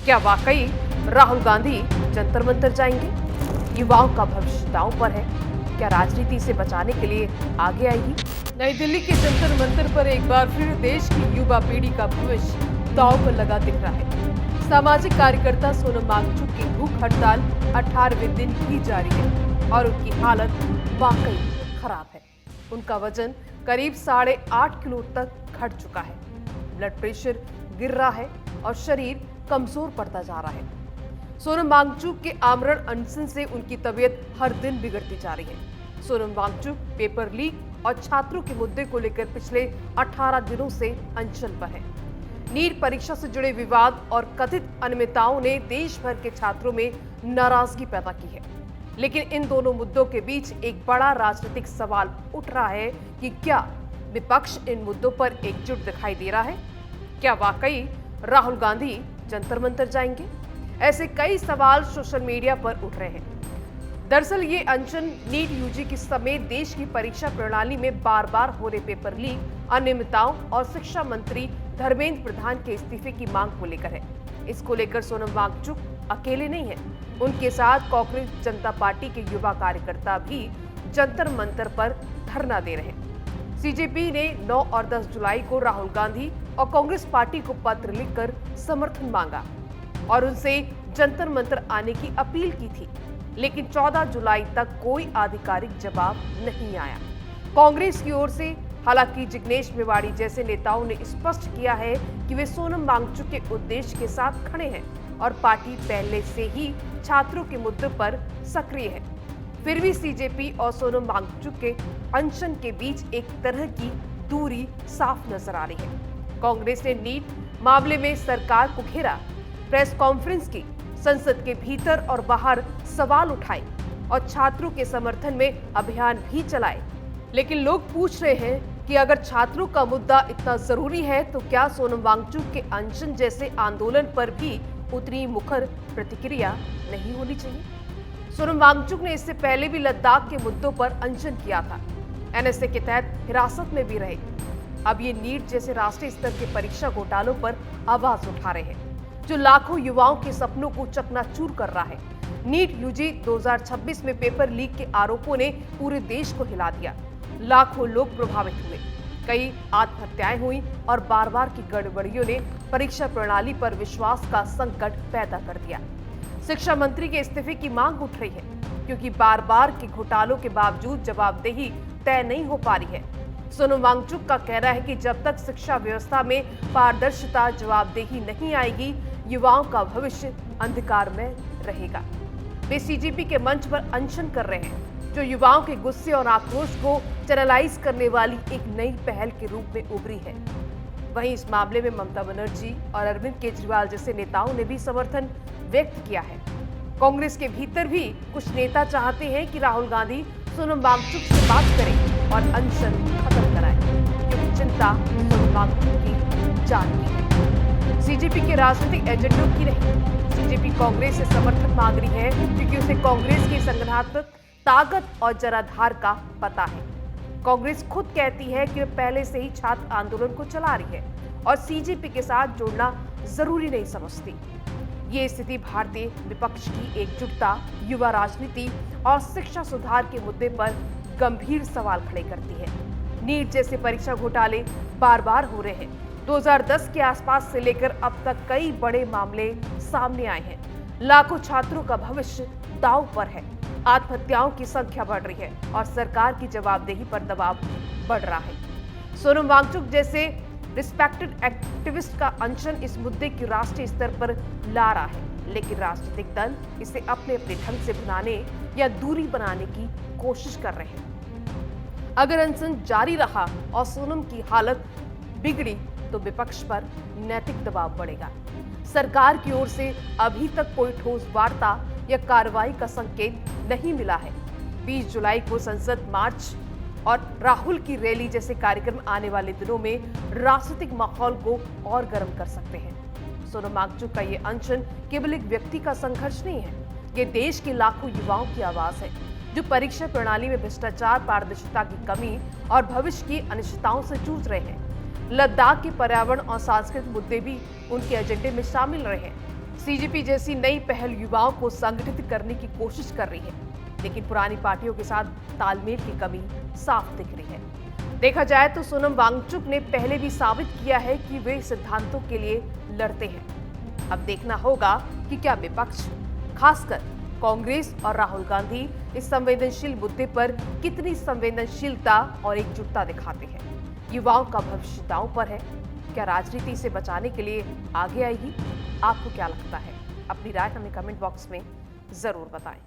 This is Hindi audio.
क्या वाकई राहुल गांधी जंतर मंतर जाएंगे? युवाओं का भविष्य दांव पर है। क्या राजनीति से बचाने के लिए आगे आएगी? नई दिल्ली के जंतर मंतर पर एक बार फिर देश की युवा पीढ़ी का भविष्य दांव पर लगा दिख रहा है। सामाजिक कार्यकर्ता सोनम वांगचुक की भूख हड़ताल 18वें दिन भी जारी है और उनकी हालत वाकई खराब है। उनका वजन करीब 8.5 किलो तक घट चुका है। ब्लड प्रेशर गिर रहा है और शरीर कमजोर पड़ता जा रहा है। सोनम वांगचुक के आमरण अनशन से उनकी तबीयत हर दिन बिगड़ती जा रही है। सोनम वांगचुक पेपर लीक और छात्रों के मुद्दे को लेकर पिछले 18 दिनों से अनशन पर है। नीट परीक्षा से जुड़े विवाद और कथित अनियमितताओं ने देश भर के छात्रों में नाराजगी पैदा की है। लेकिन इन दोनों मुद्दों के बीच एक बड़ा राजनीतिक सवाल उठ रहा है कि क्या विपक्ष इन मुद्दों पर एकजुट दिखाई दे रहा है? क्या वाकई राहुल गांधी जंतर मंतर जाएंगे? ऐसे कई सवाल सोशल मीडिया पर उठ रहे हैं। दरअसल ये अनशन नीट यूजी के समेत देश की परीक्षा प्रणाली में बार बार हो रहे पेपर लीक, अनियमितताओं और शिक्षा मंत्री धर्मेंद्र प्रधान के इस्तीफे की मांग को लेकर है। इसको लेकर सोनम वांगचुक अकेले नहीं है, उनके साथ कांग्रेस जनता पार्टी के युवा कार्यकर्ता भी जंतर मंतर पर धरना दे रहे हैं। सीजेपी ने 9 और 10 जुलाई को राहुल गांधी और कांग्रेस पार्टी को पत्र लिखकर समर्थन मांगा और उनसे जंतर मंतर आने की अपील की थी, लेकिन 14 जुलाई तक कोई आधिकारिक जवाब नहीं आया कांग्रेस की ओर से। हालांकि जिग्नेश मेवाड़ी जैसे नेताओं ने स्पष्ट किया है कि वे सोनम वांगचुक के उद्देश्य के साथ खड़े हैं और पार्टी पहले से ही छात्रों के मुद्दे पर सक्रिय है। फिर भी सीजेपी और सोनम वांगचुक के अनशन के बीच एक तरह की दूरी साफ नजर आ रही है। कांग्रेस ने नीट मामले में सरकार को घेरा, प्रेस कॉन्फ्रेंस की, संसद के भीतर और बाहर सवाल उठाए और छात्रों के समर्थन में अभियान भी चलाए। लेकिन लोग पूछ रहे हैं कि अगर छात्रों का मुद्दा इतना जरूरी है तो क्या सोनम वांगचुक के अनशन जैसे आंदोलन पर भी उतनी मुखर प्रतिक्रिया नहीं होनी चाहिए? सोनम वांगचुक ने इससे पहले भी लद्दाख के मुद्दों पर अनशन किया था, एनएसए के तहत हिरासत में भी रहे। अब ये नीट जैसे राष्ट्रीय स्तर के परीक्षा घोटालों पर आवाज उठा रहे हैं, जो लाखों युवाओं के सपनों को चकनाचूर कर रहा है। नीट यूजी 2026 में पेपर लीक के आरोपों ने पूरे देश को हिला दिया। लाखों लोग प्रभावित हुए, कई आत्महत्याएं हुई और बार बार की गड़बड़ियों ने परीक्षा प्रणाली पर विश्वास का संकट पैदा कर दिया। शिक्षा मंत्री के इस्तीफे की मांग उठ रही है क्योंकि बार बार के घोटालों के बावजूद जवाबदेही तय नहीं हो पा रही है। सोनम वांगचुक का कहना है कि जब तक शिक्षा व्यवस्था में पारदर्शिता, जवाबदेही नहीं आएगी, युवाओं का भविष्य अंधकार में रहेगा। वे सीजेपी के मंच पर अनशन कर रहे हैं, जो युवाओं के गुस्से और आक्रोश को चैनलाइज करने वाली एक नई पहल के रूप में उभरी है। वहीं इस मामले में ममता बनर्जी और अरविंद केजरीवाल जैसे नेताओं ने भी समर्थन व्यक्त किया है। कांग्रेस के भीतर भी कुछ नेता चाहते हैं कि राहुल गांधी सोनम वांगचुक से बात करें और अनशन खत्म कराएं, क्योंकि चिंता सोनम वांगचुक की जान की है, सीजेपी के राजनीतिक एजेंडों की नहीं। सीजेपी कांग्रेस से समर्थन मांग रही है क्योंकि उसे कांग्रेस की संगठनात्मक ताकत और जनाधार का पता है। कांग्रेस खुद कहती है कि वह पहले से ही छात्र आंदोलन को चला रही है और सीजेपी के साथ जोड़ना जरूरी नहीं समझती। ये स्थिति भारतीय विपक्ष की एकजुटता, युवा राजनीति और शिक्षा सुधार के मुद्दे पर गंभीर सवाल खड़े करती है। नीट जैसे परीक्षा घोटाले बार बार हो रहे हैं। 2010 के आसपास से लेकर अब तक कई बड़े मामले सामने आए हैं। लाखों छात्रों का भविष्य दांव पर है। आत्महत्याओं की संख्या बढ़ रही है और सरकार की जवाबदेही पर दबाव बढ़ रहा है। सोनम वांगचुक जैसे रिस्पेक्टेड एक्टिविस्ट का अनशन इस मुद्दे की राष्ट्रीय स्तर पर ला रहा है, लेकिन राजनीतिक दल इसे अपने अपने ढंग से बनाने या दूरी बनाने की कोशिश कर रहे हैं। अगर अनशन जारी रहा और सोनम की हालत बिगड़ी तो विपक्ष पर नैतिक दबाव बढ़ेगा। सरकार की ओर से अभी तक कोई ठोस वार्ता या कार्रवाई का संकेत नहीं मिला है। 20 जुलाई को संसद मार्च और राहुल की रैली जैसे कार्यक्रम आने वाले दिनों में राजनीतिक माहौल को और गर्म कर सकते हैं। सोनम वांगचुक का ये अनशन केवल एक व्यक्ति का संघर्ष नहीं है, ये देश के लाखों युवाओं की आवाज है, जो परीक्षा प्रणाली में भ्रष्टाचार, पारदर्शिता की कमी और भविष्य की अनिश्चितताओं से जूझ रहे हैं। लद्दाख के पर्यावरण और सांस्कृतिक मुद्दे भी उनके एजेंडे में शामिल रहे हैं। सीजीपी जैसी नई पहल युवाओं को संगठित करने की कोशिश कर रही है, लेकिन पुरानी पार्टियों के साथ तालमेल की कमी साफ दिख रही है। देखा जाए तो सोनम वांगचुक ने पहले भी साबित किया है कि वे सिद्धांतों के लिए लड़ते हैं। अब देखना होगा कि क्या विपक्ष, खासकर कांग्रेस और राहुल गांधी इस संवेदनशील मुद्दे पर कितनी संवेदनशीलता और एकजुटता दिखाते हैं। युवाओं का भविष्य दांव पर है। क्या राजनीति से बचाने के लिए आगे आएगी? आपको क्या लगता है? अपनी राय हमें कमेंट बॉक्स में जरूर बताएं।